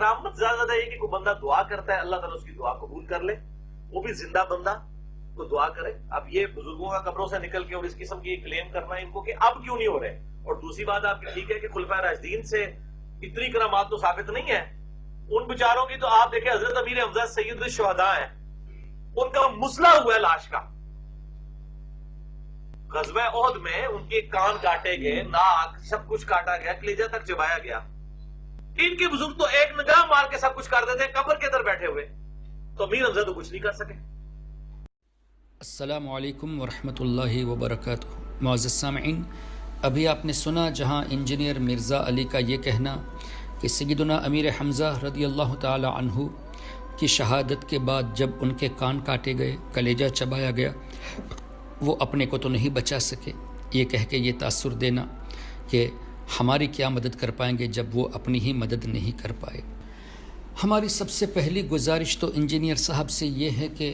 کرامت زیادہ یہ کہ کوئی بندہ دعا کرتا ہے اللہ تعالیٰ اس کی دعا قبول کر لے، وہ بھی زندہ بندہ کو دعا کرے. اب یہ بزرگوں کا قبروں سے نکل کے اور اس قسم کی کلیم کرنا ہے ان کو کہ اب کیوں نہیں ہو رہے. اور دوسری بات آپ کی ٹھیک ہے کہ خلفائے راشدین سے اتنی کرامات تو ثابت نہیں ہے. ان بیچاروں کی تو آپ دیکھیں حضرت امیر حمزہ سید الشہداء ہیں، ان کا مسئلہ ہوا ہے لاش کا. غزوہ احد میں ان کے کان کاٹے گئے، ناک سب کچھ کاٹا گیا، کلیجہ تک چبایا گیا. ان کے بزرگ تو ایک نگاہ مار کے سب کچھ کر دیتے ہیں قبر کے اندر بیٹھے ہوئے. تو امیر حمزہ تو کچھ نہیں کر سکے. السلام علیکم ورحمۃ اللہ وبرکاتہ. معزز سامعین، ابھی آپ نے سنا جہاں انجینئر مرزا علی کا یہ کہنا کہ سیدنا امیر حمزہ رضی اللہ تعالی عنہ کی شہادت کے بعد جب ان کے کان کاٹے گئے، کلیجہ چبایا گیا، وہ اپنے کو تو نہیں بچا سکے. یہ کہہ کے یہ تاثر دینا کہ ہماری کیا مدد کر پائیں گے جب وہ اپنی ہی مدد نہیں کر پائے. ہماری سب سے پہلی گزارش تو انجینئر صاحب سے یہ ہے کہ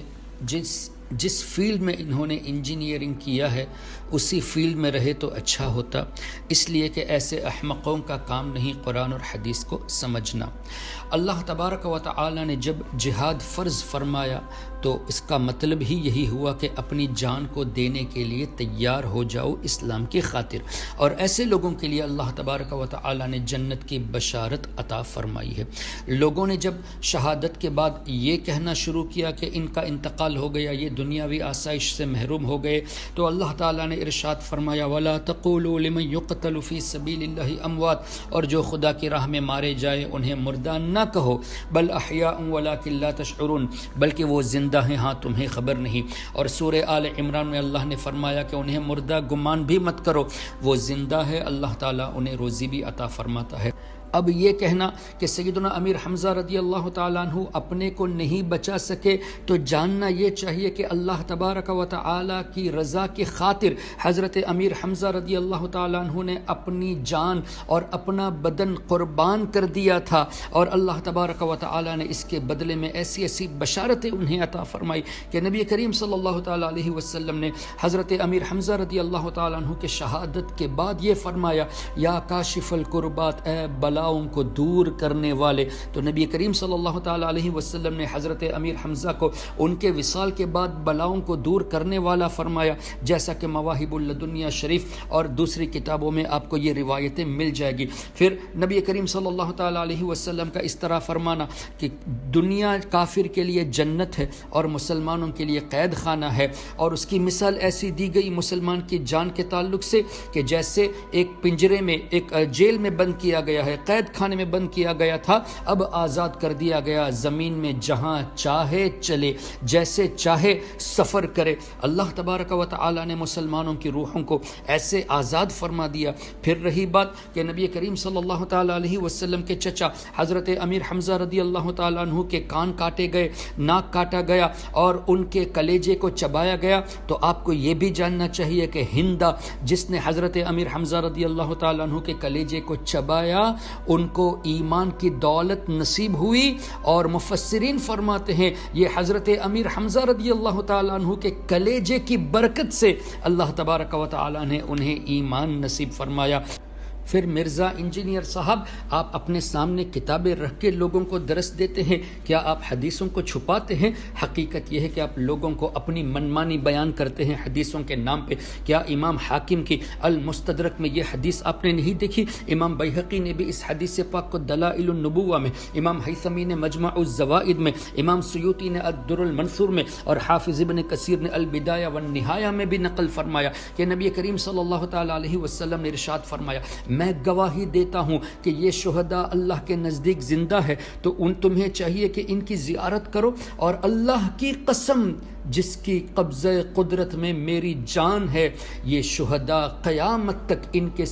جس فیلڈ میں انہوں نے انجینئرنگ کیا ہے اسی فیلڈ میں رہے تو اچھا ہوتا، اس لیے کہ ایسے احمقوں کا کام نہیں قرآن اور حدیث کو سمجھنا. اللہ تبارک و تعالی نے جب جہاد فرض فرمایا تو اس کا مطلب ہی یہی ہوا کہ اپنی جان کو دینے کے لیے تیار ہو جاؤ اسلام کی خاطر. اور ایسے لوگوں کے لیے اللہ تبارک و تعالی نے جنت کی بشارت عطا فرمائی ہے. لوگوں نے جب شہادت کے بعد یہ کہنا شروع کیا کہ ان کا انتقال ہو گیا، یہ دنیاوی آسائش سے محروم ہو گئے، تو اللہ تعالیٰ نے ارشاد فرمایا وَلَا تَقُولُوا لِمَنْ يُقْتَلُ فِي سَبِيلِ اللَّهِ أَمْوَاتٌ، اور جو خدا کی راہ میں مارے جائے انہیں مردہ نہ کہو، بل احیاء ولیکن لا تشعرون، بلکہ وہ زندہ ہیں ہاں تمہیں خبر نہیں. اور سورہ آل عمران میں اللہ نے فرمایا کہ انہیں مردہ گمان بھی مت کرو، وہ زندہ ہے، اللہ تعالیٰ انہیں روزی بھی عطا فرماتا ہے. اب یہ کہنا کہ سیدنا امیر حمزہ رضی اللہ تعالیٰ عنہ اپنے کو نہیں بچا سکے، تو جاننا یہ چاہیے کہ اللہ تبارک و تعالیٰ کی رضا کی خاطر حضرت امیر حمزہ رضی اللہ تعالیٰ عنہ نے اپنی جان اور اپنا بدن قربان کر دیا تھا. اور اللہ تبارک و تعالیٰ نے اس کے بدلے میں ایسی ایسی بشارتیں انہیں عطا فرمائی کہ نبی کریم صلی اللہ تعالیٰ علیہ وسلم نے حضرت امیر حمزہ رضی اللہ تعالیٰ عنہ کے شہادت کے بعد یہ فرمایا یا کاشف القربات، اے بلاؤں کو دور کرنے والے. تو نبی کریم صلی اللہ تعالیٰ علیہ وسلم نے حضرت امیر حمزہ کو ان کے وصال کے بعد بلاؤں کو دور کرنے والا فرمایا، جیسا کہ مواہب اللدنیہ شریف اور دوسری کتابوں میں آپ کو یہ روایتیں مل جائے گی. پھر نبی کریم صلی اللہ تعالیٰ علیہ وسلم کا اس طرح فرمانا کہ دنیا کافر کے لیے جنت ہے اور مسلمانوں کے لیے قید خانہ ہے. اور اس کی مثال ایسی دی گئی مسلمان کی جان کے تعلق سے کہ جیسے ایک پنجرے میں، ایک جیل میں بند کیا گیا ہے، قید خانے میں بند کیا گیا تھا، اب آزاد کر دیا گیا، زمین میں جہاں چاہے چلے، جیسے چاہے سفر کرے. اللہ تبارک و تعالی نے مسلمانوں کی روحوں کو ایسے آزاد فرما دیا. پھر رہی بات کہ نبی کریم صلی اللہ تعالی علیہ وسلم کے چچا حضرت امیر حمزہ رضی اللہ تعالی عنہ کے کان کاٹے گئے، ناک کاٹا گیا اور ان کے کلیجے کو چبایا گیا. تو آپ کو یہ بھی جاننا چاہیے کہ ہندا جس نے حضرت امیر حمزہ رضی اللہ تعالی عنہ کے کلیجے کو چبایا، ان کو ایمان کی دولت نصیب ہوئی. اور مفسرین فرماتے ہیں یہ حضرت امیر حمزہ رضی اللہ تعالیٰ عنہ کے کلیجے کی برکت سے اللہ تبارک و تعالیٰ نے انہیں ایمان نصیب فرمایا. پھر مرزا انجینئر صاحب آپ اپنے سامنے کتابیں رکھ کے لوگوں کو درس دیتے ہیں، کیا آپ حدیثوں کو چھپاتے ہیں؟ حقیقت یہ ہے کہ آپ لوگوں کو اپنی منمانی بیان کرتے ہیں حدیثوں کے نام پہ. کیا امام حاکم کی المستدرک میں یہ حدیث آپ نے نہیں دیکھی؟ امام بیہقی نے بھی اس حدیث پاک کو دلائل النبوہ میں، امام حیثمی نے مجمع الزوائد میں، امام سیوطی نے الدر المنثور میں، اور حافظ ابن کثیر نے البدایہ والنہایہ میں بھی نقل فرمایا کہ نبی کریم صلی اللہ تعالی علیہ وسلم نے ارشاد فرمایا میں گواہی دیتا ہوں کہ یہ شہداء اللہ کے نزدیک زندہ ہے، تو تمہیں چاہیے کہ ان کی زیارت کرو. اور اللہ کی قسم جس کی قبضہ قدرت میں میری جان ہے، یہ شہداء قیامت تک ان کے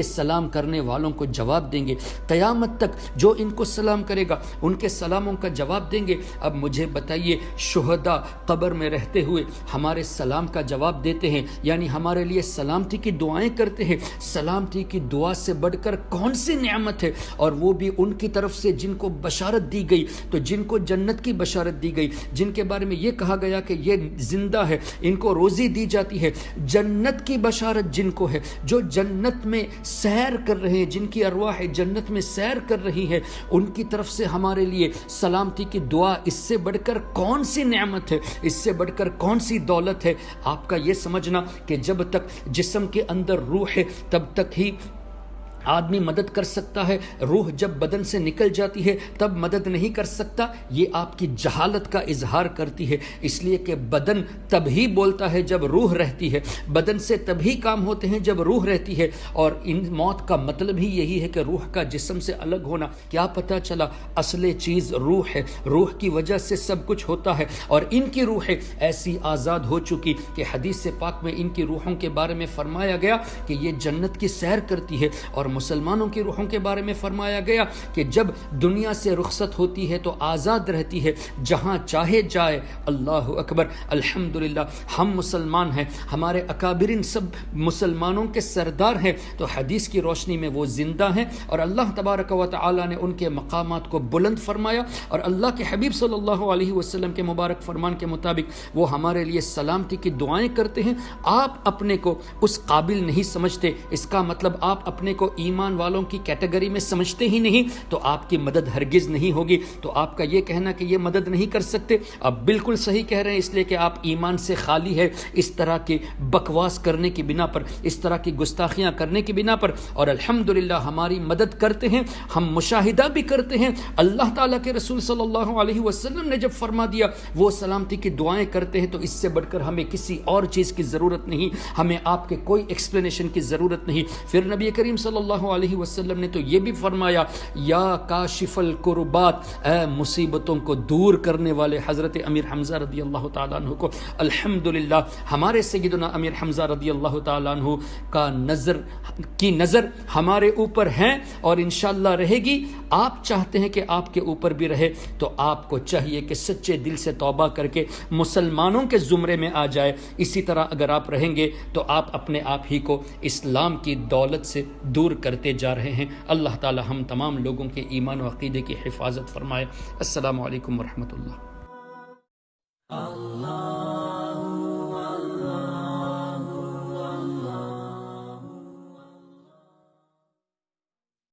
سلام کرنے والوں کو جواب دیں گے. قیامت تک جو ان کو سلام کرے گا ان کے سلاموں کا جواب دیں گے. اب مجھے بتائیے، شہداء قبر میں رہتے ہوئے ہمارے سلام کا جواب دیتے ہیں، یعنی ہمارے لیے سلامتی کی دعائیں کرتے ہیں. سلامتی کی دعا سے بڑھ کر کون سی نعمت ہے؟ اور وہ بھی ان کی طرف سے جن کو بشارت دی گئی. تو جن کو جنت کی بشارت دی گئی، جن کے بارے بارے میں یہ کہا گیا کہ یہ زندہ ہے، ان کو روزی دی جاتی ہے، جنت کی بشارت جن کو ہے، جو جنت میں سیر کر رہے ہیں، جن کی ارواح جنت میں سیر کر رہی ہے، ان کی طرف سے ہمارے لیے سلامتی کی دعا، اس سے بڑھ کر کون سی نعمت ہے، اس سے بڑھ کر کون سی دولت ہے؟ آپ کا یہ سمجھنا کہ جب تک جسم کے اندر روح ہے تب تک ہی آدمی مدد کر سکتا ہے، روح جب بدن سے نکل جاتی ہے تب مدد نہیں کر سکتا، یہ آپ کی جہالت کا اظہار کرتی ہے، اس لیے کہ بدن تب ہی بولتا ہے جب روح رہتی ہے، بدن سے تب ہی کام ہوتے ہیں جب روح رہتی ہے، اور ان موت کا مطلب ہی یہی ہے کہ روح کا جسم سے الگ ہونا۔ کیا پتہ چلا اصل چیز روح ہے، روح کی وجہ سے سب کچھ ہوتا ہے، اور ان کی روحیں ایسی آزاد ہو چکی کہ حدیث پاک میں ان کی روحوں کے بارے میں فرمایا گیا کہ یہ جنت کی سیر کرتی ہے، اور مسلمانوں کی روحوں کے بارے میں فرمایا گیا کہ جب دنیا سے رخصت ہوتی ہے تو آزاد رہتی ہے، جہاں چاہے جائے۔ اللہ اکبر، الحمدللہ ہم مسلمان ہیں، ہمارے اکابرین سب مسلمانوں کے سردار ہیں، تو حدیث کی روشنی میں وہ زندہ ہیں، اور اللہ تبارک و تعالی نے ان کے مقامات کو بلند فرمایا، اور اللہ کے حبیب صلی اللہ علیہ وسلم کے مبارک فرمان کے مطابق وہ ہمارے لیے سلامتی کی دعائیں کرتے ہیں۔ آپ اپنے کو اس قابل نہیں سمجھتے، اس کا مطلب آپ اپنے کو ایمان والوں کی کیٹیگری میں سمجھتے ہی نہیں، تو آپ کی مدد ہرگز نہیں ہوگی۔ تو آپ کا یہ کہنا کہ یہ مدد نہیں کر سکتے، آپ بالکل صحیح کہہ رہے ہیں، اس لیے کہ آپ ایمان سے خالی ہے، اس طرح کی بکواس کرنے کی بنا پر، اس طرح کی گستاخیاں کرنے کی بنا پر۔ اور الحمدللہ ہماری مدد کرتے ہیں، ہم مشاہدہ بھی کرتے ہیں، اللہ تعالیٰ کے رسول صلی اللہ علیہ وسلم نے جب فرما دیا وہ سلامتی کی دعائیں کرتے ہیں، تو اس سے بڑھ کر ہمیں کسی اور چیز کی ضرورت نہیں، ہمیں آپ کے کوئی ایکسپلینیشن کی ضرورت نہیں۔ پھر نبی کریم صلی اللہ علیہ وسلم نے تو یہ بھی فرمایا، یا کاشف الکربات، اے مصیبتوں کو دور کرنے والے حضرت امیر حمزہ رضی اللہ تعالیٰ عنہ کو۔ الحمدللہ ہمارے سیدنا امیر حمزہ رضی اللہ تعالیٰ عنہ کا نظر ہمارے اوپر ہے، اور انشاءاللہ رہے گی۔ آپ چاہتے ہیں کہ آپ کے اوپر بھی رہے، تو آپ کو چاہیے کہ سچے دل سے توبہ کر کے مسلمانوں کے زمرے میں آ جائے۔ اسی طرح اگر آپ رہیں گے تو آپ اپنے آپ ہی کو اسلام کی دولت سے دور کرتے جا رہے ہیں۔ اللہ تعالی ہم تمام لوگوں کے ایمان و عقیدے کی حفاظت فرمائے۔ السلام علیکم ورحمۃ اللہ۔